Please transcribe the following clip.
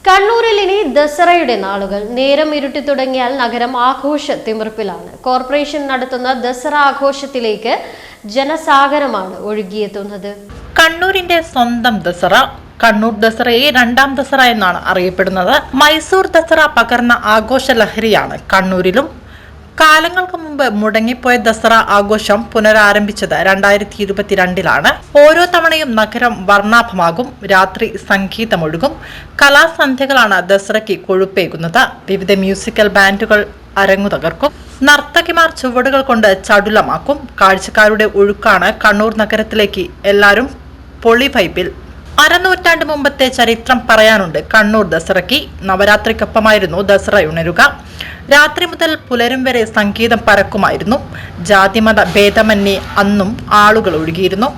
കണ്ണൂരിൽ ഇനി ദസറയുടെ നാളുകൾ. നേരം ഇരുട്ടി തുടങ്ങിയാൽ നഗരം ആഘോഷ തിമിർപ്പിലാണ്. കോർപ്പറേഷൻ നടത്തുന്ന ദസറ ആഘോഷത്തിലേക്ക് ജനസാഗരമാണ് ഒഴുകിയെത്തുന്നത്. കണ്ണൂരിന്റെ സ്വന്തം ദസറ, കണ്ണൂർ ദസറയെ രണ്ടാം ദസറ എന്നാണ് അറിയപ്പെടുന്നത്. മൈസൂർ ദസറ പകർന്ന ആഘോഷ ലഹരിയാണ് കണ്ണൂരിലും. കാലങ്ങൾക്ക് മുമ്പ് മുടങ്ങിപ്പോയ ദസറ ആഘോഷം പുനരാരംഭിച്ചത് 2022 ഓരോ തവണയും നഗരം വർണ്ണാഭമാകും. രാത്രി സംഗീതമൊഴുകും. കലാസന്ധ്യകളാണ് ദസറയ്ക്ക് കൊഴുപ്പേകുന്നത്. വിവിധ മ്യൂസിക്കൽ ബാൻഡുകൾ അരങ്ങു തകർക്കും. നർത്തകിമാർ ചുവടുകൾ കൊണ്ട് ചടുലമാക്കും. കാഴ്ചക്കാരുടെ ഒഴുക്കാണ് കണ്ണൂർ നഗരത്തിലേക്ക്. എല്ലാവരും പൊളി വൈബിൽ. അരനൂറ്റാണ്ട് മുമ്പത്തെ ചരിത്രം പറയാനുണ്ട് കണ്ണൂർ ദസറയ്ക്ക്. നവരാത്രിക്കൊപ്പമായിരുന്നു ദസറ ഉണരുക. രാത്രി മുതൽ പുലരും വരെ സംഗീതം പരക്കുമായിരുന്നു. ജാതിമത ഭേദമന്യേ അന്നും ആളുകൾ ഒഴുകിയിരുന്നു.